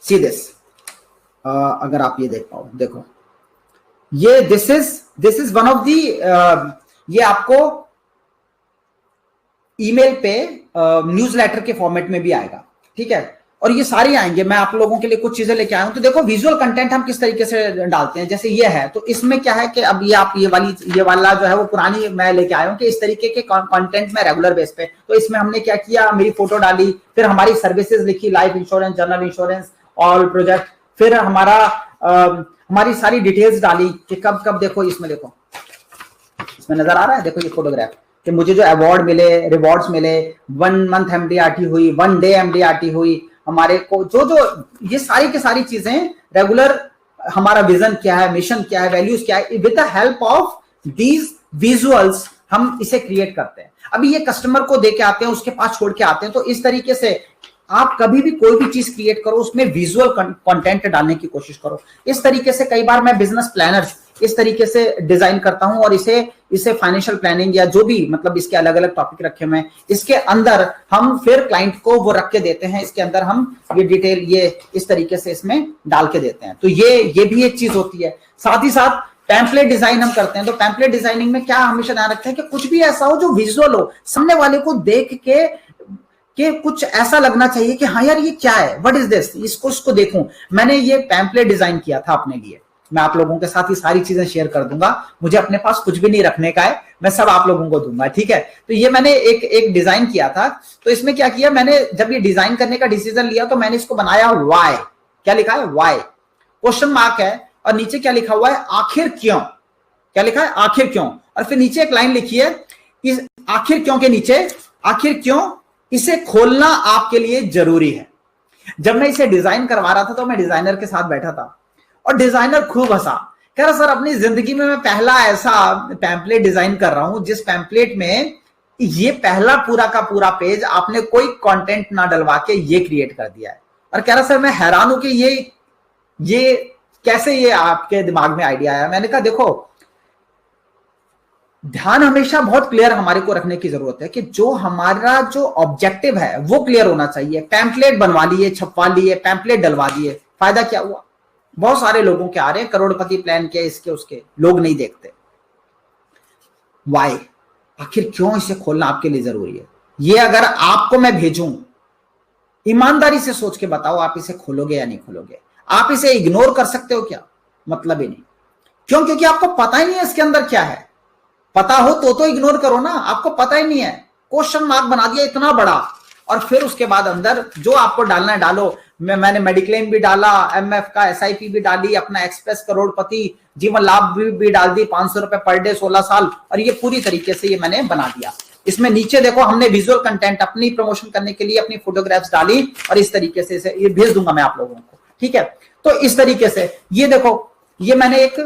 See this, अगर आप ये देख पाओ, देखो ये this is one of the, ये आपको ईमेल पे न्यूज़लेटर के फॉर्मेट में भी आएगा, ठीक है, और ये सारे आएंगे। मैं आप लोगों के लिए कुछ चीजें लेके आया हूं। तो देखो विजुअल कंटेंट हम किस तरीके से डालते हैं, जैसे ये है, तो इसमें क्या है कि अब ये आप ये वाला जो है वो पुरानी मैं लेके आया हूं कि इस तरीके के कंटेंट में रेगुलर बेस पे, तो इसमें हमने क्या किया, मेरी फोटो डाली, फिर हमारी सर्विसेज लिखी, life insurance, general insurance, all project, फिर हमारी सारी डिटेल्स डाली कि कब कब, देखो इसमें, देखो इसमें नजर आ रहा है, देखो ये फोटोग्राफ कि मुझे जो अवार्ड मिले, रिवॉर्ड्स मिले, 1 मंथ एमडीआरटी हुई, 1 डे एमडीआरटी हुई, हमारे को जो ये सारी की सारी चीजें रेगुलर, हमारा विजन क्या है, मिशन क्या है, वैल्यूज क्या है, with the help of these visuals हम इसे क्रिएट करते हैं। अभी ये कस्टमर को दे के आते हैं, उसके पास छोड़ के आते हैं। तो इस तरीके से आप कभी भी कोई भी चीज क्रिएट करो, उसमें विजुअल कंटेंट डालने की कोशिश करो। इस तरीके से कई बार मैं बिजनेस प्लानर इस तरीके से डिजाइन करता हूं, और इसे फाइनेंशियल प्लानिंग या जो भी, मतलब इसके अलग अलग टॉपिक रखे हुए हैं, इसके अंदर हम फिर क्लाइंट को वो रख के देते हैं, इसके अंदर हम ये डिटेल ये इस तरीके से इसमें डाल के देते हैं। तो ये भी एक चीज होती है। साथ ही साथ पैम्पलेट डिजाइन हम करते हैं। तो पैम्पलेट डिजाइनिंग में क्या हमेशा ध्यान रखते हैं कि कुछ भी ऐसा हो जो विजुअल हो, सामने वाले को देख के कुछ ऐसा लगना चाहिए कि हाँ यार ये क्या है, व्हाट इज दिस, इसको देखूं। मैंने ये पैम्पलेट डिजाइन किया था अपने लिए, मैं आप लोगों के साथ ही सारी चीजें शेयर कर दूंगा। मुझे अपने पास कुछ भी नहीं रखने का है, मैं सब आप लोगों को दूंगा, ठीक है। तो ये मैंने एक डिजाइन किया था। तो इसमें क्या किया मैंने, जब ये डिजाइन करने का डिसीजन लिया तो मैंने इसको बनाया वाई। क्या लिखा है, वाई, क्वेश्चन मार्क है, और नीचे क्या लिखा हुआ है, आखिर क्यों। क्या लिखा है, आखिर क्यों, और फिर नीचे एक लाइन लिखी है, इस आखिर क्यों के नीचे, आखिर क्यों इसे खोलना आपके लिए जरूरी है। जब मैं इसे डिजाइन करवा रहा था तो मैं डिजाइनर के साथ बैठा था, और डिजाइनर खूब हंसा, कह रहा सर अपनी जिंदगी में मैं पहला ऐसा पैम्पलेट डिजाइन कर रहा हूं जिस पैम्पलेट में ये पहला पूरा का पूरा पेज आपने कोई कंटेंट ना डलवा के ये क्रिएट कर दिया है। और कह रहा सर मैं हैरान हूं कि ये कैसे ये आपके दिमाग में आइडिया आया। मैंने कहा देखो, ध्यान हमेशा बहुत क्लियर हमारे को रखने की जरूरत है कि जो हमारा जो ऑब्जेक्टिव है वो क्लियर होना चाहिए। पैम्पलेट बनवा लिए, छपवा लिए, पैम्पलेट डलवा दिए, फायदा क्या हुआ। बहुत सारे लोगों के आ रहे हैं करोड़पति प्लान के, इसके उसके, लोग नहीं देखते। वाई, आखिर क्यों इसे खोलना आपके लिए जरूरी है। ये अगर आपको मैं भेजूं, ईमानदारी से सोच के बताओ आप इसे खोलोगे या नहीं खोलोगे। आप इसे इग्नोर कर सकते हो क्या, मतलब ही नहीं। क्यों, क्योंकि आपको पता ही नहीं है इसके अंदर क्या है। पता हो तो इग्नोर करो ना, आपको पता ही नहीं है, क्वेश्चन मार्क बना दिया इतना बड़ा। और फिर उसके बाद अंदर जो आपको डालना है डालो। मैंने मेडिक्लेम भी डाला, एमएफ का एसआईपी भी डाली, अपना एक्सप्रेस करोड़पति जीवन लाभ भी डाल दी, 500 रुपए पर डे 16 साल, और ये पूरी तरीके से ये मैंने बना दिया। इसमें नीचे देखो हमने विजुअल कंटेंट अपनी प्रमोशन करने के लिए अपनी फोटोग्राफ्स डाली, और इस तरीके से इसे ये भेज दूंगा मैं आप लोगों को, ठीक है। तो इस तरीके से ये देखो, ये मैंने एक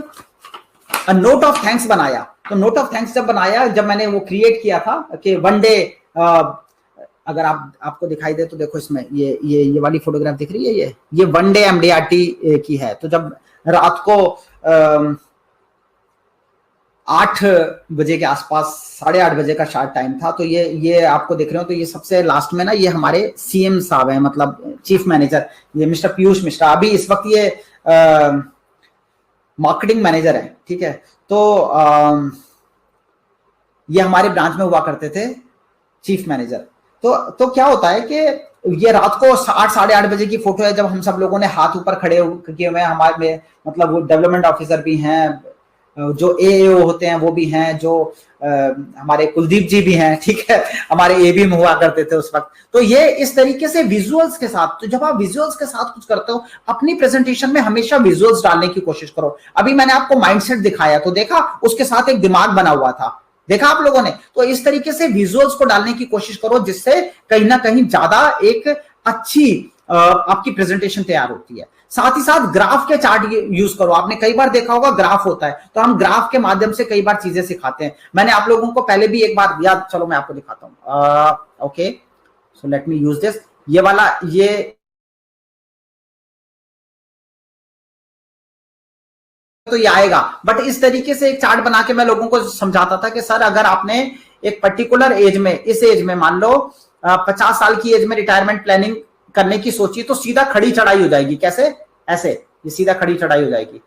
नोट ऑफ थैंक्स बनाया। तो नोट ऑफ थैंक्स जब बनाया, जब मैंने वो क्रिएट किया था कि 1 डे, अगर आपको दिखाई दे तो देखो इसमें ये वाली फोटोग्राफ दिख रही है, ये 1 डे एमडीआरटी की है। तो जब रात को 8 बजे के आसपास, 8:30 बजे का शार्ट टाइम था। तो ये आपको दिख रहे हो, तो ये सबसे लास्ट में ना ये हमारे सीएम साहब हैं, मतलब चीफ मैनेजर, ये मिस्टर पीयूष मिश्रा। अभी इस वक्त ये मार्केटिंग मैनेजर है, ठीक है। तो ये हमारे ब्रांच में हुआ करते थे चीफ मैनेजर। तो क्या होता है कि ये रात को 8 साढ़े 8 बजे की फोटो है, जब हम सब लोगों ने हाथ ऊपर खड़े किए हुए हैं। हमारे में मतलब वो डेवलपमेंट ऑफिसर भी हैं, जो एओ होते हैं वो भी हैं, जो हमारे कुलदीप जी भी हैं, ठीक है, हमारे एबी में हुआ करते थे उस वक्त। तो ये इस तरीके से विजुअल्स के साथ, तो जब आप विजुअल्स के साथ कुछ करते हो, अपनी प्रेजेंटेशन में हमेशा विजुअल्स डालने की कोशिश करो। अभी मैंने आपको माइंडसेट दिखाया, तो देखा उसके साथ एक दिमाग बना हुआ था, देखा आप लोगों ने। तो इस तरीके से विजुअल्स को डालने की कोशिश करो, जिससे कहीं ना कहीं ज्यादा एक अच्छी आपकी प्रेजेंटेशन तैयार होती है। साथ ही साथ ग्राफ के चार्ट यूज करो। आपने कई बार देखा होगा ग्राफ होता है, तो हम ग्राफ के माध्यम से कई बार चीजें सिखाते हैं। मैंने आप लोगों को पहले भी एक बार दिया, चलो मैं आपको दिखाता हूं। Okay, so let me use this. ये वाला ये तो ये आएगा, बट इस तरीके से एक चार्ट बना के मैं लोगों को समझाता था कि सर अगर आपने एक पर्टिकुलर एज में, इस एज में मान लो 50 साल की एज में रिटायरमेंट प्लानिंग करने की सोची तो सीधा खड़ी चढ़ाई हो जाएगी। कैसे? ऐसे, ये सीधा खड़ी चढ़ाई हो जाएगी।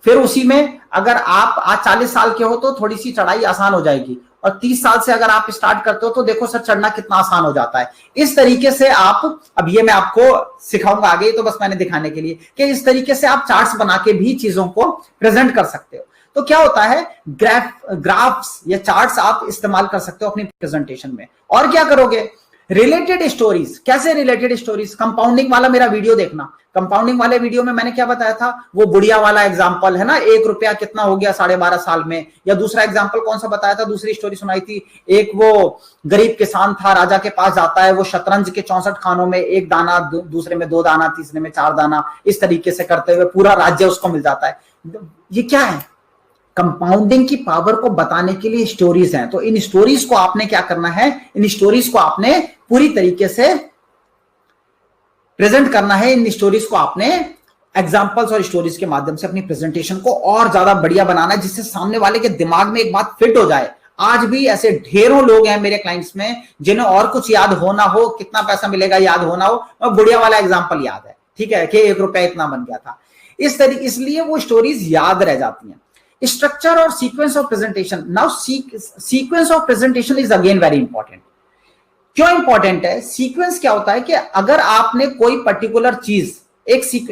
फिर उसी में अगर आप आज 40 साल के हो तो थोड़ी सी चढ़ाई आसान हो जाएगी, और 30 साल से अगर आप स्टार्ट करते हो तो देखो सर चढ़ना कितना आसान हो जाता है। इस तरीके से आप, अब ये मैं आपको सिखाऊंगा आगे, तो बस मैंने दिखाने के लिए कि इस तरीके से आप चार्ट्स बना के भी चीजों को प्रेजेंट कर सकते हो। तो क्या होता है, ग्राफ्स या चार्ट्स आप इस्तेमाल कर सकते हो अपनी प्रेजेंटेशन में। और क्या करोगे, रिलेटेड स्टोरीज। कैसे रिलेटेड स्टोरीज? कंपाउंडिंग वाला मेरा वीडियो देखना। कंपाउंडिंग वाले वीडियो में मैंने क्या बताया था, वो बुढ़िया वाला एग्जांपल है ना, 1 रुपया कितना हो गया 12.5 साल में। या दूसरा एग्जांपल कौन सा बताया था, दूसरी स्टोरी सुनाई थी, एक वो गरीब किसान था, राजा के पास जाता है, वो शतरंज के 64 खानों में 1 दाना, दूसरे में 2 दाना, तीसरे में 4 दाना, इस तरीके से करते हुए पूरा राज्य उसको मिल जाता है। ये क्या है, कंपाउंडिंग की पावर को बताने के लिए स्टोरीज हैं। तो इन स्टोरीज को आपने क्या करना है, इन स्टोरीज को आपने पूरी तरीके से प्रेजेंट करना है। इन स्टोरीज को आपने एग्जांपल्स और स्टोरीज के माध्यम से अपनी प्रेजेंटेशन को और ज्यादा बढ़िया बनाना है, जिससे सामने वाले के दिमाग में एक बात फिट हो जाए। आज भी ऐसे ढेरों लोग हैं मेरे क्लाइंट्स में जिन्हें और कुछ याद हो ना हो, कितना पैसा मिलेगा याद हो ना हो, और बुढ़िया वाला एग्जाम्पल याद है, ठीक है, कि 1 रुपया इतना बन गया था। इस तरीके, इसलिए वो स्टोरीज याद रह जाती हैं। स्ट्रक्चर और sequence of presentation. Now sequence of presentation is again very important. क्यों इंपॉर्टेंट है? सीक्वेंस क्या होता है कि अगर आपने कोई पर्टिकुलर चीज,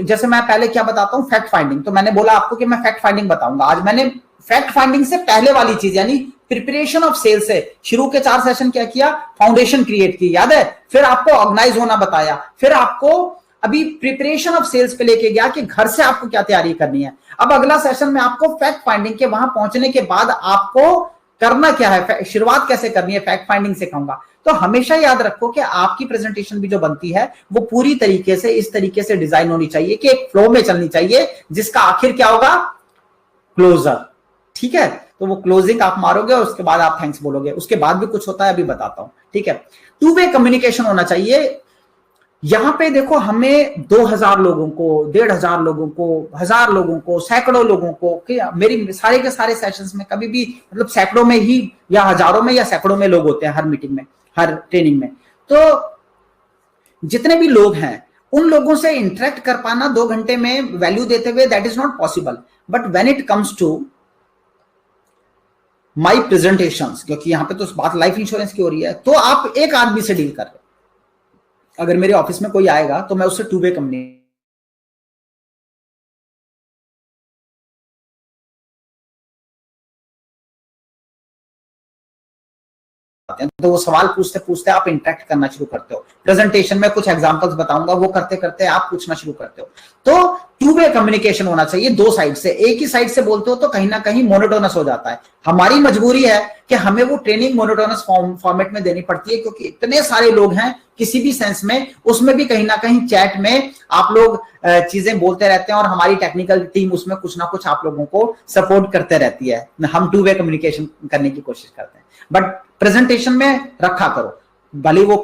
जैसे मैं पहले क्या बताता हूं, फैक्ट फाइंडिंग। तो मैंने बोला आपको कि मैं फैक्ट फाइंडिंग बताऊंगा आज। मैंने फैक्ट फाइंडिंग से पहले वाली चीज यानी प्रिपरेशन ऑफ सेल से शुरू के 4 सेशन क्या किया, फाउंडेशन क्रिएट की, याद है। फिर आपको ऑर्गेनाइज होना बताया, फिर आपको अभी प्रिपरेशन ऑफ सेल्स पे लेके गया कि घर से आपको क्या तैयारी करनी है। अब अगला सेशन में आपको फैक्ट फाइंडिंग के वहां पहुंचने के बाद आपको करना क्या है, शुरुआत कैसे करनी है, फैक्ट फाइंडिंग सिखाऊंगा। तो हमेशा याद रखो कि आपकी प्रेजेंटेशन भी जो बनती है वो पूरी तरीके से इस तरीके से डिजाइन होनी चाहिए कि एक फ्लो में चलनी चाहिए, जिसका आखिर क्या होगा, क्लोजर। ठीक है, तो वो क्लोजिंग आप मारोगे और उसके बाद आप थैंक्स बोलोगे। उसके बाद भी कुछ होता है, अभी बताता हूं, ठीक है। 2 वे कम्युनिकेशन होना चाहिए। यहां पे देखो, हमें 2000 लोगों को, 1500 लोगों को, 1000 लोगों को, सैकड़ों लोगों को, मेरी सारे के सारे सेशंस में कभी भी मतलब सैकड़ों में ही या हजारों में या सैकड़ों में लोग होते हैं हर मीटिंग में, हर ट्रेनिंग में। तो जितने भी लोग हैं उन लोगों से इंटरेक्ट कर पाना 2 घंटे में वैल्यू देते हुए, that is not possible. But when it comes to my presentations, क्योंकि यहां पे तो बात लाइफ इंश्योरेंस की हो रही है, तो आप एक आदमी से डील कर रहे हो। अगर मेरे ऑफिस में कोई आएगा तो मैं उससे 2 वे कम्युनिकेशन, तो वो सवाल पूछते पूछते आप इंटरेक्ट करना शुरू करते हो। प्रेजेंटेशन में कुछ एग्जांपल्स बताऊंगा, वो करते करते आप पूछना शुरू करते हो। तो 2 वे कम्युनिकेशन होना चाहिए 2 साइड से। एक ही साइड से बोलते हो तो कहीं ना कहीं मोनोटोनस हो जाता है। हमारी मजबूरी है कि हमें वो ट्रेनिंग मोनोटोनस फॉर्मेट में देनी पड़ती है, क्योंकि इतने सारे लोग हैं किसी भी सेंस में, उसमें भी कहीं ना कहीं चैट में आप लोग चीजें बोलते रहते हैं और हमारी टेक्निकल टीम उसमें कुछ ना कुछ आप लोगों को सपोर्ट करते रहती है। हम 2 वे कम्युनिकेशन करने की कोशिश करते हैं, बट प्रेजेंटेशन में रखा करो। भले वो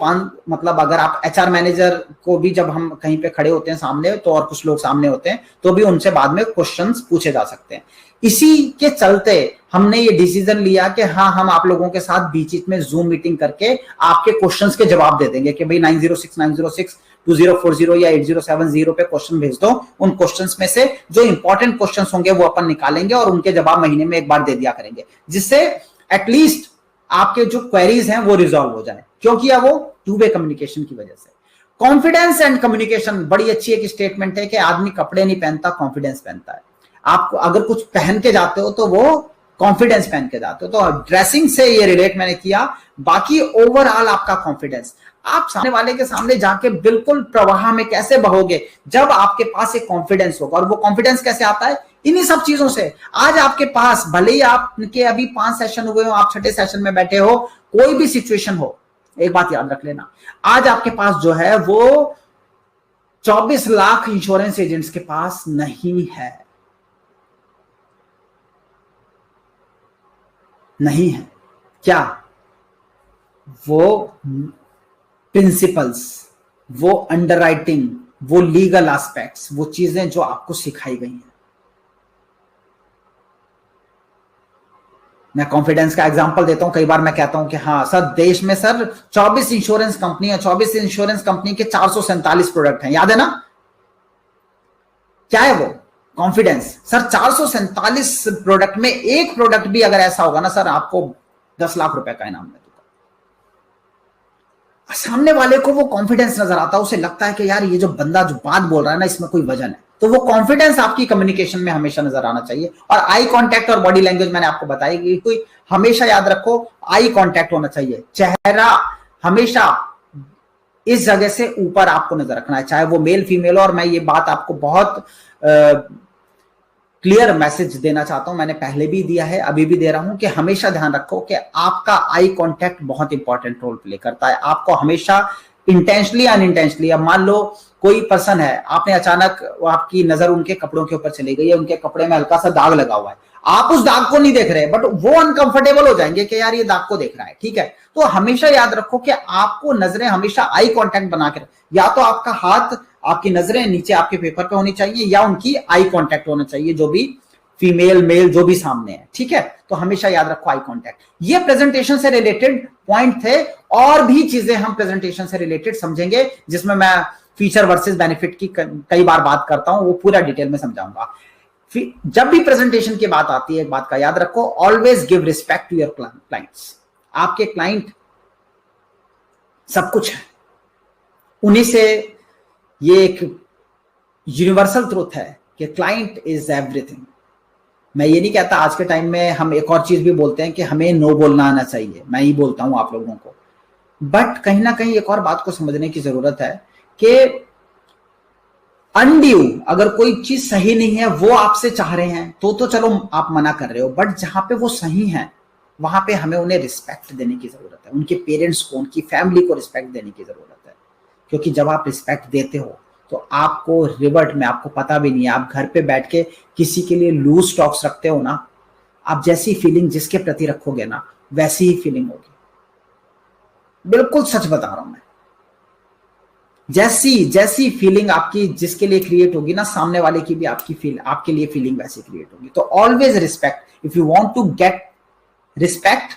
मतलब अगर आप एचआर मैनेजर को भी, जब हम कहीं पे खड़े होते हैं सामने, तो और कुछ लोग सामने होते हैं, तो भी उनसे बाद में क्वेश्चंस पूछे जा सकते हैं। इसी के चलते हमने ये डिसीजन लिया कि हाँ, हम आप लोगों के साथ बीच में जूम मीटिंग करके आपके क्वेश्चंस के जवाब दे देंगे कि भाई 906 2040 या 8070 पे क्वेश्चन भेज दो। उन क्वेश्चंस में से जो इंपॉर्टेंट क्वेश्चंस होंगे वो अपन निकालेंगे और उनके जवाब महीने में एक बार दे दिया करेंगे, जिससे एटलीस्ट आपके जो क्वेरीज हैं वो रिजॉल्व हो जाए। क्यों किया वो? 2 वे कम्युनिकेशन की वजह से। कॉन्फिडेंस एंड कम्युनिकेशन, बड़ी अच्छी एक स्टेटमेंट है कि आदमी कपड़े नहीं पहनता, कॉन्फिडेंस पहनता है। आप अगर कुछ पहन के जाते हो तो वो कॉन्फिडेंस पहन के जाते हो। तो ड्रेसिंग से ये रिलेट मैंने किया, बाकी ओवरऑल आपका कॉन्फिडेंस। आप सामने वाले के सामने जाके बिल्कुल प्रवाह में कैसे बहोगे, जब आपके पास एक कॉन्फिडेंस होगा। और वो कॉन्फिडेंस कैसे आता है? इन्हीं सब चीजों से। आज आपके पास भले ही आपके अभी 5 सेशन हुए हो, आप 6ठे सेशन में बैठे हो, कोई भी सिचुएशन हो, एक बात याद रख लेना, आज आपके पास जो है वो 24 लाख इंश्योरेंस एजेंट्स के पास नहीं है, नहीं है। क्या? वो प्रिंसिपल्स, वो अंडरराइटिंग, वो लीगल एस्पेक्ट्स, वो चीजें जो आपको सिखाई गई हैं। मैं कॉन्फिडेंस का एग्जांपल देता हूं, कई बार मैं कहता हूं कि हाँ सर देश में सर 24 इंश्योरेंस कंपनी है, 24 इंश्योरेंस कंपनी के 447 प्रोडक्ट हैं, याद है ना? क्या है वो? कॉन्फिडेंस। सर 447 प्रोडक्ट में एक प्रोडक्ट भी अगर ऐसा होगा ना सर, आपको 10 लाख रुपए का इनाम मिलेगा। सामने वाले को वो कॉन्फिडेंस नजर आता है, उसे लगता है कि यार ये जो बंदा जो बात बोल रहा है ना, इसमें कोई वजन है। तो वो कॉन्फिडेंस आपकी कम्युनिकेशन में हमेशा नजर आना चाहिए। और आई कांटेक्ट और बॉडी लैंग्वेज मैंने आपको बताई कि कोई हमेशा याद रखो, आई कांटेक्ट होना चाहिए, चेहरा हमेशा इस जगह से ऊपर आपको नजर रखना है, चाहे वो मेल फीमेल हो। और मैं ये बात आपको बहुत क्लियर मैसेज देना चाहता हूं, मैंने पहले भी दिया है, अभी भी दे रहा हूं कि हमेशा ध्यान रखो कि आपका आई कांटेक्ट बहुत इंपॉर्टेंट रोल प्ले करता है। आपको हमेशा इंटेंशनली अनइंटेंशनली, अब मान लो कोई पर्सन है, आपने अचानक आपकी नजर उनके कपड़ों के ऊपर चली गई है, उनके कपड़े में हल्का सा दाग लगा हुआ है, आप उस दाग को नहीं देख रहे, बट वो अनकंफर्टेबल हो जाएंगे कि यार ये दाग को देख रहा है, ठीक है? तो हमेशा याद रखो कि आपको नजरें हमेशा आई कांटेक्ट बना के, या तो आपका हाथ, आपकी नजरें नीचे आपके पेपर पे होनी चाहिए, या उनकी आई कांटेक्ट होना चाहिए, जो भी फीमेल मेल जो भी सामने है, ठीक है? तो हमेशा याद रखो आई कांटेक्ट। ये प्रेजेंटेशन से रिलेटेड पॉइंट थे, और भी चीजें हम प्रेजेंटेशन से रिलेटेड समझेंगे, जिसमें मैं फीचर वर्सेस बेनिफिट की कई बार बात करता हूं, वो पूरा डिटेल में समझाऊंगा। जब भी प्रेजेंटेशन की बात आती है, एक बात का याद रखो, always give respect to your clients. आपके क्लाइंट सब कुछ है, उन्हीं से, ये एक यूनिवर्सल ट्रुथ है कि क्लाइंट इज एवरीथिंग। मैं ये नहीं कहता, आज के टाइम में हम एक और चीज भी बोलते हैं कि हमें नो बोलना आना चाहिए, मैं ही बोलता हूं आप लोगों को, बट कहीं ना कहीं एक और बात को समझने की जरूरत है कि अनड्यू अगर कोई चीज सही नहीं है, वो आपसे चाह रहे हैं तो चलो आप मना कर रहे हो, बट जहां पे वो सही है वहां पे हमें उन्हें रिस्पेक्ट देने की जरूरत है, उनके पेरेंट्स को, उनकी फैमिली को रिस्पेक्ट देने की जरूरत है। क्योंकि जब आप रिस्पेक्ट देते हो तो आपको रिवर्ट में, आपको पता भी नहीं है, आप घर पे बैठ के किसी के लिए लूज टॉक्स रखते हो ना, आप जैसी फीलिंग जिसके प्रति रखोगे ना, वैसी ही फीलिंग होगी। बिल्कुल सच बता रहा हूं मैं, जैसी फीलिंग आपकी जिसके लिए क्रिएट होगी ना, सामने वाले की भी आपके लिए फीलिंग वैसी क्रिएट होगी। तो always respect, if you want to get respect,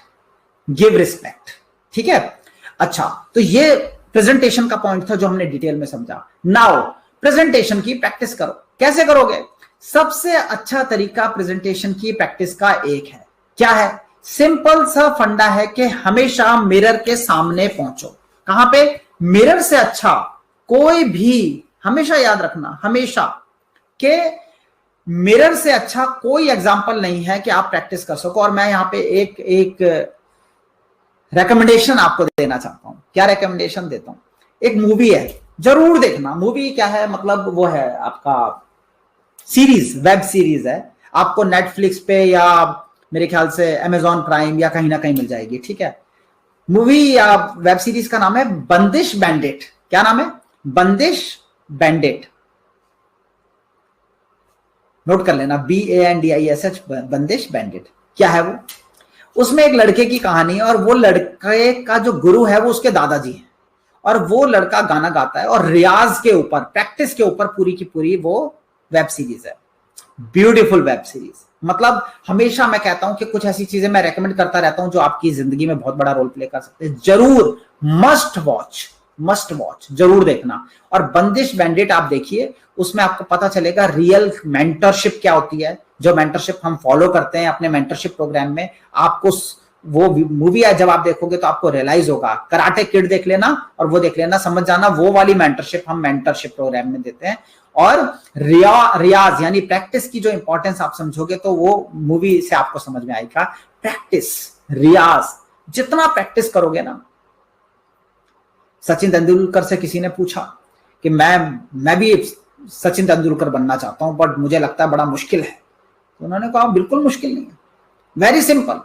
give respect, ठीक है? अच्छा, तो ये प्रेजेंटेशन का पॉइंट था जो हमने डिटेल में समझा। नाउ प्रेजेंटेशन की प्रैक्टिस करो। कैसे करोगे? सबसे अच्छा तरीका प्रेजेंटेशन की प्रैक्टिस का एक है, क्या है? सिंपल सा फंडा है कि हमेशा मिरर के सामने पहुंचो। कहां पे? मिरर से अच्छा कोई भी, हमेशा याद रखना, हमेशा के मिरर से अच्छा कोई एग्जाम्पल नहीं है कि आप प्रैक्टिस कर सको। और मैं यहां पे एक रेकमेंडेशन आपको देना चाहता हूं। क्या रेकमेंडेशन देता हूं? एक मूवी है, जरूर देखना। मूवी क्या है? मतलब वो है आपका सीरीज, वेब सीरीज है, आपको नेटफ्लिक्स पे या मेरे ख्याल से अमेजॉन प्राइम या कहीं ना कहीं मिल जाएगी, ठीक है? मूवी या वेब सीरीज का नाम है बंदिश बैंडिट। क्या नाम है? बंदिश बैंडिट। नोट कर लेना, BANDISH, बंदिश बैंडिट। क्या है वो? उसमें एक लड़के की कहानी है, और वो लड़के का जो गुरु है वो उसके दादाजी हैं, और वो लड़का गाना गाता है, और रियाज के ऊपर, प्रैक्टिस के ऊपर पूरी की पूरी वो वेब सीरीज है। Beautiful web series. मतलब हमेशा मैं कहता हूं कि कुछ ऐसी चीजें मैं रेकमेंड करता रहता हूं जो आपकी जिंदगी में बहुत बड़ा रोल प्ले कर सकते हैं। जरूर मस्ट वॉच जरूर देखना। और बंदिश बैंडिट आप देखिए, उसमें आपको पता चलेगा रियल मेंटरशिप क्या होती है, जो मेंटरशिप हम फॉलो करते हैं अपने मेंटरशिप प्रोग्राम में। आपको वो मूवी है, जब आप देखोगे तो आपको रियलाइज होगा। कराटे किड देख लेना और वो देख लेना, समझ जाना, वो वाली मेंटरशिप हम मेंटरशिप प्रोग्राम में देते हैं। और रियाज यानी प्रैक्टिस की जो इंपॉर्टेंस आप समझोगे तो वो मूवी से आपको समझ में आएगा। प्रैक्टिस, रियाज, जितना प्रैक्टिस करोगे ना। सचिन तेंदुलकर से किसी ने पूछा कि मैं भी सचिन तेंदुलकर बनना चाहता हूं, बट मुझे लगता है बड़ा मुश्किल है। तो उन्होंने कहा बिल्कुल मुश्किल नहीं है, वेरी सिंपल।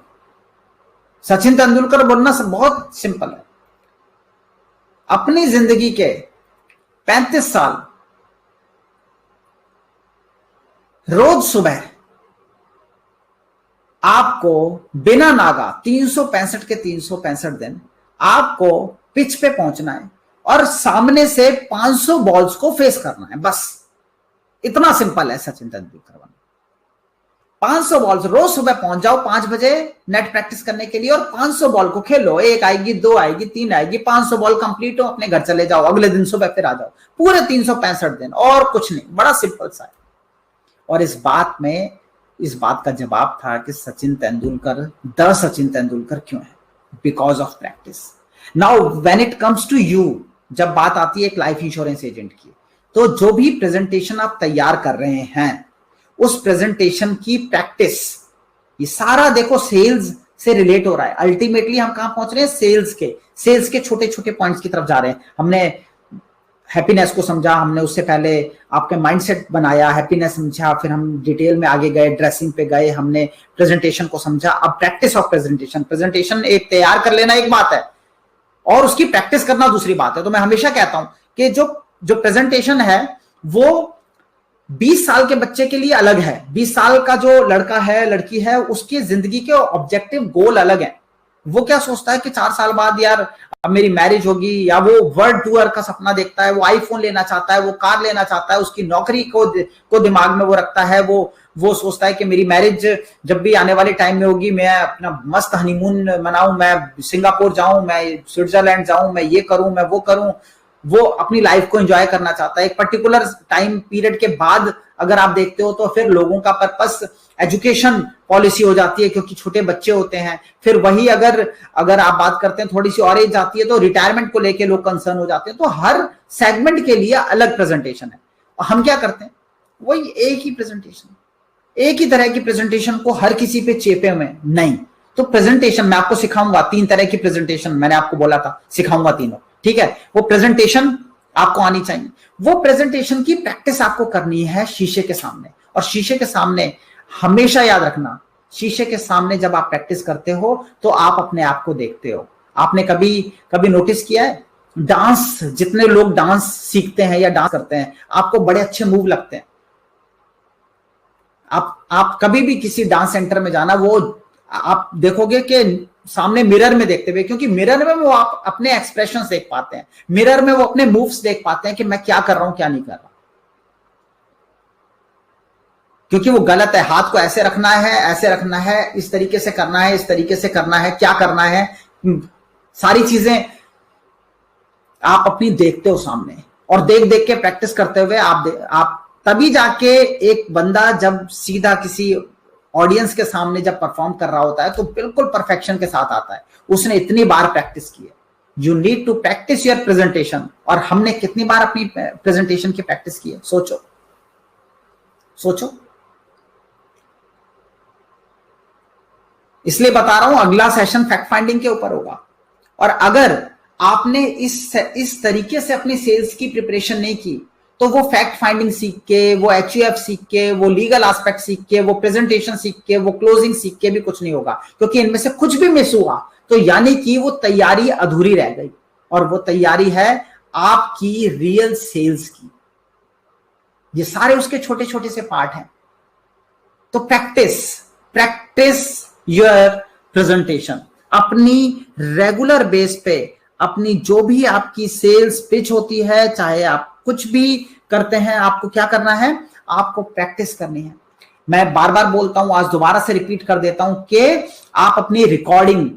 सचिन तेंदुलकर बनना बहुत सिंपल है। अपनी जिंदगी के 35 साल रोज सुबह आपको बिना नागा 365 के 365 दिन आपको पिच पे पहुंचना है और सामने से 500 बॉल्स को फेस करना है। बस इतना सिंपल है सचिन तेंदुलकर बनना। 500 बॉल रोज सुबह पहुंच जाओ 5 बजे नेट प्रैक्टिस करने के लिए और 500 बॉल को खेलो, 1 आएगी, 2 आएगी, 3 आएगी, 500 बॉल कंप्लीट हो, अपने घर चले जाओ, अगले दिन सुबह फिर आ जाओ, पूरे 365 दिन, और कुछ नहीं, बड़ा सिंपल सा है। और इस बात का जवाब था कि सचिन तेंदुलकर द सचिन तेंदुलकर क्यों है, because of practice. Now when it comes to you, जब बात आती है एक लाइफ इंश्योरेंस एजेंट की, तो जो भी प्रेजेंटेशन आप तैयार कर रहे हैं उस प्रेजेंटेशन की प्रैक्टिस, ये सारा देखो सेल्स से रिलेट हो रहा है। अल्टीमेटली हम कहां पहुंच रहे हैं, सेल्स के छोटे छोटे पॉइंट्स की तरफ जा रहे हैं। हमने हैप्पीनेस को समझा, हमने उससे पहले आपके माइंडसेट बनाया, हैप्पीनेस समझा, फिर हम डिटेल में आगे गए, ड्रेसिंग पे गए, हमने प्रेजेंटेशन को समझा। अब प्रैक्टिस ऑफ प्रेजेंटेशन एक तैयार कर लेना एक बात है और उसकी प्रैक्टिस करना दूसरी बात है। तो मैं हमेशा कहता हूं कि जो प्रेजेंटेशन है वो 20 साल के बच्चे के लिए अलग है, 20 साल का जो लड़का है लड़की है उसकी जिंदगी के ऑब्जेक्टिव गोल अलग है। वो क्या सोचता है कि 4 साल बाद यार अब मेरी मैरिज होगी, या वो वर्ल्ड टूर का सपना देखता है, वो आईफोन लेना चाहता है, वो कार लेना चाहता है, उसकी नौकरी को दिमाग में वो रखता है, वो सोचता है कि मेरी मैरिज जब भी आने वाले टाइम में होगी, मैं अपना मस्त हनीमून मनाऊं, मैं सिंगापुर जाऊं, मैं स्विट्जरलैंड जाऊं, मैं ये करूं, मैं वो करूं। वो अपनी लाइफ को एंजॉय करना चाहता है। एक पर्टिकुलर टाइम पीरियड के बाद अगर आप देखते हो तो फिर लोगों का पर्पस एजुकेशन पॉलिसी हो जाती है, क्योंकि छोटे बच्चे होते हैं। फिर वही अगर आप बात करते हैं, थोड़ी सी और एज आती है तो रिटायरमेंट को लेके लोग कंसर्न हो जाते हैं। तो हर सेगमेंट के लिए अलग प्रेजेंटेशन है। और हम क्या करते हैं, वही एक ही प्रेजेंटेशन, एक ही तरह की प्रेजेंटेशन को हर किसी पे चेपे में नहीं। तो प्रेजेंटेशन मैं आपको सिखाऊंगा, 3 तरह की प्रेजेंटेशन मैंने आपको बोला था, सिखाऊंगा तीनों, ठीक है। वो प्रेजेंटेशन आपको आनी चाहिए। वो प्रेजेंटेशन की प्रैक्टिस आपको करनी है शीशे के सामने। और शीशे के सामने हमेशा याद रखना, शीशे के सामने जब आप प्रैक्टिस करते हो तो आप अपने आप को देखते हो। आपने कभी नोटिस किया है, डांस, जितने लोग डांस सीखते हैं या डांस करते हैं, आपको बड़े अच्छे मूव लगते हैं। आप कभी भी किसी डांस सेंटर में जाना, वो आप देखोगे कि सामने मिरर में देखते हुए, क्योंकि मिरर में वो आप अपने एक्सप्रेशंस देख पाते हैं, मिरर में वो अपने मूव्स देख पाते हैं कि मैं क्या कर रहा हूं क्या नहीं कर रहा। क्योंकि वो गलत है, हाथ को ऐसे रखना है, ऐसे रखना है, इस तरीके से करना है, इस तरीके से करना है, क्या करना है, सारी चीजें आप अपनी देखते हो सामने। और देख देख के प्रैक्टिस करते हुए आप तभी जाके एक बंदा जब सीधा किसी ऑडियंस के सामने जब परफॉर्म कर रहा होता है तो बिल्कुल परफेक्शन के साथ आता है, उसने इतनी बार प्रैक्टिस की है। You need to practice your presentation. और हमने कितनी बार अपनी प्रेजेंटेशन की प्रैक्टिस की है, सोचो। इसलिए बता रहा हूं, अगला सेशन फैक्ट फाइंडिंग के ऊपर होगा। और अगर आपने इस तरीके से अपनी सेल्स की प्रिपरेशन नहीं की तो वो फैक्ट फाइंडिंग सीख के, वो HUF सीख के, वो लीगल एस्पेक्ट सीख के, वो प्रेजेंटेशन सीख के, वो क्लोजिंग सीख के भी कुछ नहीं होगा। क्योंकि इनमें से कुछ भी मिस हुआ तो यानी कि वो तैयारी अधूरी रह गई। और वो तैयारी है आपकी रियल सेल्स की। ये सारे उसके छोटे छोटे से पार्ट हैं। तो प्रैक्टिस योर प्रेजेंटेशन। अपनी रेगुलर बेस पे अपनी जो भी आपकी सेल्स पिच होती है, चाहे आप कुछ भी करते हैं, आपको क्या करना है, आपको प्रैक्टिस करनी है। मैं बार बार बोलता हूं, आज दोबारा से रिपीट कर देता हूं कि आप अपनी रिकॉर्डिंग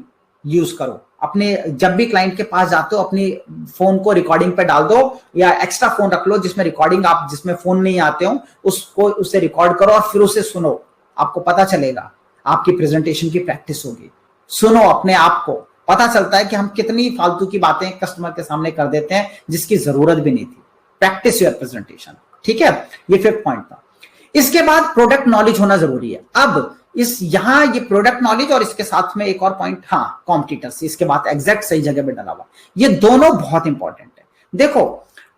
यूज करो। अपने जब भी क्लाइंट के पास जाते हो अपनी फोन को रिकॉर्डिंग पे डाल दो, या एक्स्ट्रा फोन रख लो जिसमें रिकॉर्डिंग, आप जिसमें फोन नहीं आते हो उससे रिकॉर्ड करो और फिर उसे सुनो। आपको पता चलेगा, आपकी प्रेजेंटेशन की प्रैक्टिस होगी। सुनो अपने आप को, पता चलता है कि हम कितनी फालतू की बातें कस्टमर के सामने कर देते हैं जिसकी जरूरत भी नहीं थी। प्रैक्टिस योर प्रेजेंटेशन, ठीक है। ये 5th पॉइंट था। इसके बाद प्रोडक्ट नॉलेज होना जरूरी है। अब यहां ये प्रोडक्ट नॉलेज और इसके साथ में एक और पॉइंट, हाँ, कॉम्पिटिटर्स, इसके बाद एग्जैक्ट सही जगह पे डाला हुआ। ये दोनों बहुत इंपॉर्टेंट है। देखो,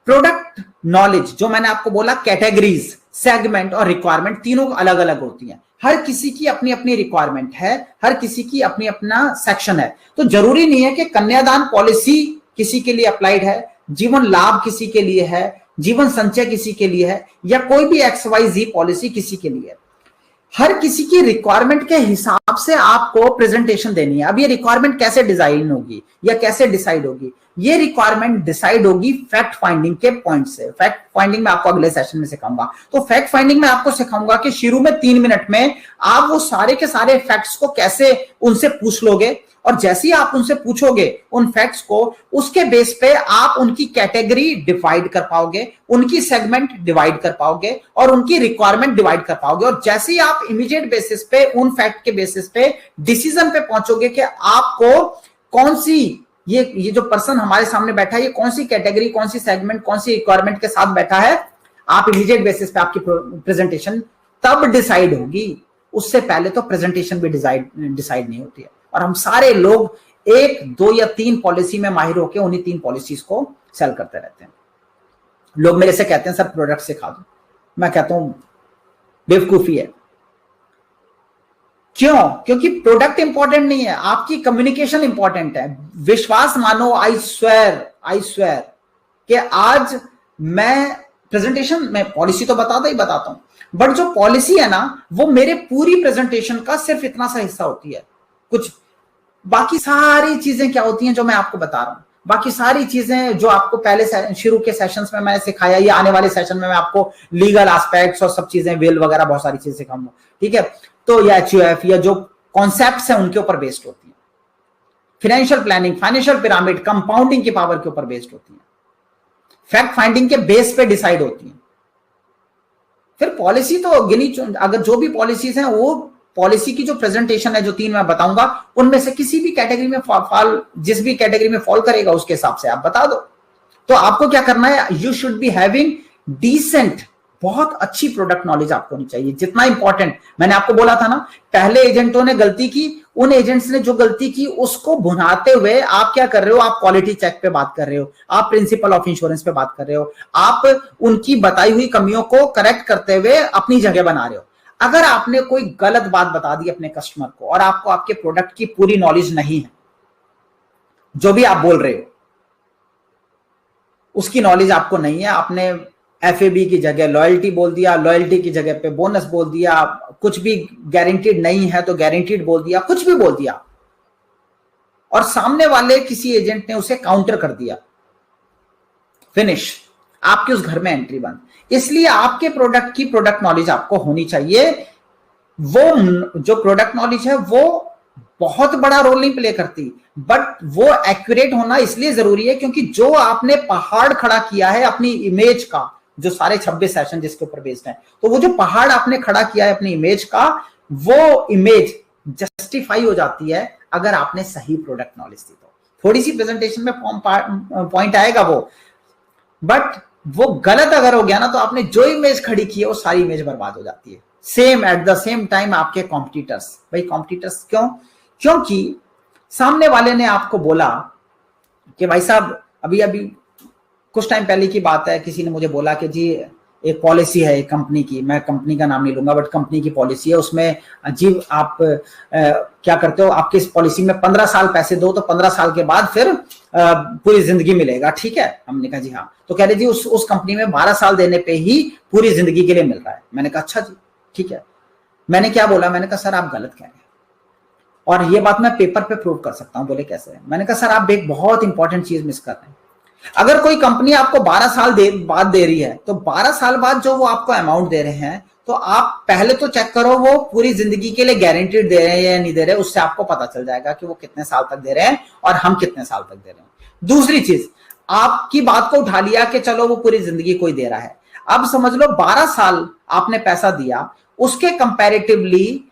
प्रोडक्ट नॉलेज जो मैंने आपको बोला, कैटेगरीज, सेगमेंट और रिक्वायरमेंट तीनों अलग अलग होती हैं। हर किसी की अपनी अपनी रिक्वायरमेंट है, हर किसी की अपनी अपना सेक्शन है। तो जरूरी नहीं है कि कन्यादान पॉलिसी किसी के लिए अप्लाइड है, जीवन लाभ किसी के लिए है, जीवन संचय किसी के लिए है, या कोई भी XYZ पॉलिसी किसी के लिए है। हर किसी की रिक्वायरमेंट के हिसाब से आपको प्रेजेंटेशन देनी है। अब ये रिक्वायरमेंट कैसे डिजाइन होगी या कैसे डिसाइड होगी, ये रिक्वायरमेंट डिसाइड होगी फैक्ट फाइंडिंग के पॉइंट से। फैक्ट फाइंडिंग में आपको अगले सेशन में सिखाऊंगा। तो फैक्ट फाइंडिंग में आपको सिखाऊंगा कि शुरू में 3 मिनट में आप वो सारे के सारे फैक्ट्स को कैसे उनसे पूछ लोगे, और जैसे ही आप उनसे पूछोगे उन फैक्ट्स को, उसके बेस पे आप उनकी कैटेगरी डिवाइड कर पाओगे, उनकी सेगमेंट डिवाइड कर पाओगे और उनकी रिक्वायरमेंट डिवाइड कर पाओगे। और जैसे ही आप इमीडिएट बेसिस पे उन फैक्ट के बेसिस पे डिसीजन पे पहुंचोगे कि आपको कौन सी ये जो पर्सन हमारे सामने बैठा है ये कौन सी कैटेगरी, कौन सी सेगमेंट, कौन सी रिक्वायरमेंट के साथ बैठा है, आप इमीडिएट बेसिस पे आपकी प्रेजेंटेशन तब डिसाइड होगी। उससे पहले तो प्रेजेंटेशन भी डिसाइड नहीं होती है। और हम सारे लोग 1, 2 या 3 पॉलिसी में माहिर होकर उन्हीं 3 पॉलिसीज को सेल करते रहते हैं। लोग मेरे से कहते हैं सर प्रोडक्ट सिखा दो, मैं कहता हूं बेवकूफी है। क्यों? क्योंकि प्रोडक्ट इंपॉर्टेंट नहीं है, आपकी कम्युनिकेशन इंपॉर्टेंट है। विश्वास मानो, आई स्वेयर कि आज मैं प्रेजेंटेशन में पॉलिसी तो बताता हूं, बट जो पॉलिसी है ना वो मेरे पूरी प्रेजेंटेशन का सिर्फ इतना सा हिस्सा होती है। कुछ बाकी सारी चीजें क्या होती हैं जो मैं आपको बता रहा हूं, बाकी सारी चीजें जो आपको पहले शुरू के सेशंस में मैंने सिखाया, या आने वाले सेशन में मैं आपको लीगल एस्पेक्ट्स और सब चीजें, विल वगैरह बहुत सारी चीजें सिखाऊंगा, ठीक है। तो या HUF या जो कॉन्सेप्ट्स हैं उनके ऊपर बेस्ड होती है। Financial planning, financial pyramid, compounding की पावर के ऊपर बेस्ड होती है। फैक्ट फाइंडिंग के बेस पे डिसाइड होती है। फिर पॉलिसी तो अगर जो भी पॉलिसीज हैं वो पॉलिसी की जो प्रेजेंटेशन है, जो 3 मैं बताऊंगा, उनमें से किसी भी कैटेगरी में जिस भी कैटेगरी में फॉल करेगा उसके हिसाब से आप बता दो। तो आपको क्या करना है, you should be having decent, बहुत अच्छी प्रोडक्ट नॉलेज आपको होनी चाहिए। जितना इंपॉर्टेंट, मैंने आपको बोला था ना, पहले एजेंटों ने गलती की, उन एजेंट्स ने जो गलती की उसको भुनाते हुए आप क्या कर रहे हो, आप क्वालिटी चेक पे बात कर रहे हो, आप प्रिंसिपल ऑफ इंश्योरेंस पे बात कर रहे हो, आप उनकी बताई हुई कमियों को करेक्ट करते हुए अपनी जगह बना रहे हो। अगर आपने कोई गलत बात बता दी अपने कस्टमर को और आपको आपके प्रोडक्ट की पूरी नॉलेज नहीं है, जो भी आप बोल रहे हो उसकी नॉलेज आपको नहीं है, आपने FAB की जगह लॉयल्टी बोल दिया, लॉयल्टी की जगह पे बोनस बोल दिया, कुछ भी गारंटीड नहीं है तो गारंटीड बोल दिया, कुछ भी बोल दिया, और सामने वाले किसी एजेंट ने उसे काउंटर कर दिया, फिनिश, आपके उस घर में एंट्री बंद। इसलिए आपके प्रोडक्ट की प्रोडक्ट नॉलेज आपको होनी चाहिए। वो जो प्रोडक्ट नॉलेज है वो बहुत बड़ा रोल नहीं प्ले करती, बट वो एक्यूरेट होना इसलिए जरूरी है क्योंकि जो आपने पहाड़ खड़ा किया है अपनी इमेज का, जो सारे 26 सेशन जिसके ऊपर बेस्ड है, तो वो जो पहाड़ आपने खड़ा किया है अपनी इमेज का, वो इमेज जस्टिफाई हो जाती है अगर आपने सही प्रोडक्ट नॉलेज दी। तो थोड़ी सी प्रेजेंटेशन में पॉइंट आएगा वो, बट वो गलत अगर हो गया ना तो आपने जो इमेज खड़ी की है वो सारी इमेज बर्बाद हो जाती है। Same at the same time आपके कॉम्पिटिटर्स, भाई कॉम्पिटिटर्स क्यों? क्योंकि सामने वाले ने आपको बोला कि भाई साहब अभी कुछ टाइम पहले की बात है, किसी ने मुझे बोला कि जी एक पॉलिसी है एक कंपनी की, मैं कंपनी का नाम नहीं लूंगा बट कंपनी की पॉलिसी है, उसमें जी आप क्या करते हो, आपकी इस पॉलिसी में 15 साल पैसे दो तो 15 साल के बाद फिर पूरी जिंदगी मिलेगा, ठीक है। हमने कहा जी हाँ। तो कह रहे जी उस कंपनी में 12 साल देने पे ही पूरी जिंदगी के लिए मिल रहा है। मैंने कहा अच्छा जी ठीक है। मैंने क्या बोला, मैंने कहा सर आप गलत कह रहे हैं और ये बात मैं पेपर पे प्रूव कर सकता हूं। बोले कैसे? मैंने कहा सर आप एक बहुत इंपॉर्टेंट चीज मिस कर रहे हैं। अगर कोई कंपनी आपको 12 साल बाद दे रही है तो 12 साल बाद जो वो आपको अमाउंट दे रहे हैं तो आप पहले तो चेक करो वो पूरी जिंदगी के लिए गारंटीड दे रहे हैं या नहीं दे रहे, उससे आपको पता चल जाएगा कि वो कितने साल तक दे रहे हैं और हम कितने साल तक दे रहे हैं। दूसरी चीज, आपकी बात को उठा लिया कि चलो वो पूरी जिंदगी कोई दे रहा है, अब समझ लो 12 साल आपने पैसा दिया, उसके कंपैरेटिवली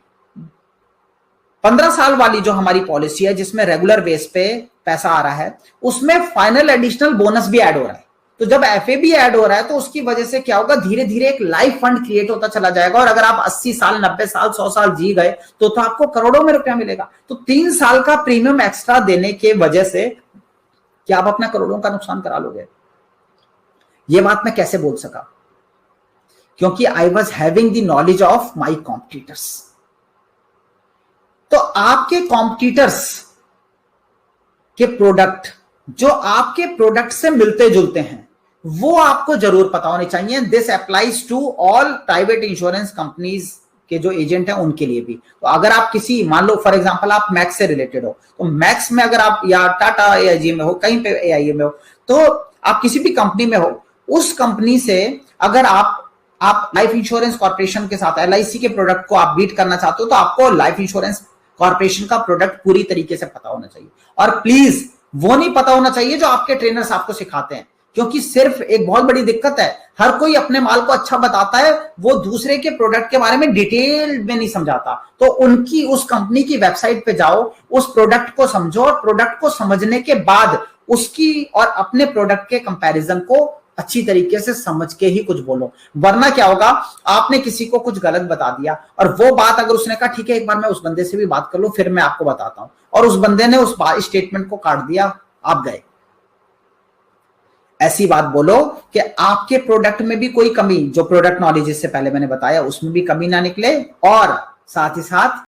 15 साल वाली जो हमारी पॉलिसी है जिसमें रेगुलर बेस पे पैसा आ रहा है, उसमें फाइनल एडिशनल बोनस भी ऐड हो रहा है। तो जब FAB ऐड हो रहा है तो उसकी वजह से क्या होगा, धीरे धीरे एक लाइफ फंड क्रिएट होता चला जाएगा और अगर आप 80 साल 90 साल 100 साल जी गए तो आपको करोड़ों में रुपया मिलेगा। तो 3 साल का प्रीमियम एक्स्ट्रा देने के वजह से क्या आप अपना करोड़ों का नुकसान करा लोगे? ये बात मैं कैसे बोल सका? क्योंकि I was having the knowledge of my competitors. तो आपके कॉम्पिटिटर्स के प्रोडक्ट जो आपके प्रोडक्ट से मिलते जुलते हैं वो आपको जरूर पता होने चाहिए। This applies to all private insurance companies के जो एजेंट हैं उनके लिए भी। तो अगर आप किसी, मान लो फॉर एग्जांपल आप मैक्स से रिलेटेड हो, तो मैक्स में अगर आप या टाटा एआईजी में हो, कहीं पे एआईए में हो, तो आप किसी भी कंपनी में हो, उस कंपनी से अगर आप लाइफ इंश्योरेंस कॉर्पोरेशन के साथ एलआईसी के प्रोडक्ट को आप बीट करना चाहते हो, तो आपको लाइफ इंश्योरेंस कॉर्पोरेशन का प्रोडक्ट पूरी तरीके से पता होना चाहिए। और प्लीज वो नहीं पता होना चाहिए जो आपके ट्रेनर्स आपको सिखाते हैं, क्योंकि सिर्फ एक बहुत बड़ी दिक्कत है, हर कोई अपने माल को अच्छा बताता है, वो दूसरे के प्रोडक्ट के बारे में डिटेल में नहीं समझाता। तो उनकी उस कंपनी की वेबसाइट पे जाओ, उस प्रोडक्ट को समझो, और प्रोडक्ट को समझने के बाद उसकी और अपने प्रोडक्ट के कंपैरिजन को अच्छी तरीके से समझ के ही कुछ बोलो। वरना क्या होगा, आपने किसी को कुछ गलत बता दिया और वो बात अगर उसने कहा ठीक है एक बार मैं उस बंदे से भी बात कर लूं फिर मैं आपको बताता हूं, और उस बंदे ने उस स्टेटमेंट को काट दिया, आप गए। ऐसी बात बोलो कि आपके प्रोडक्ट में भी कोई कमी, जो प्रोडक्ट नॉलेज इससे पहले मैंने बताया उसमें भी कमी ना निकले, और साथ ही साथ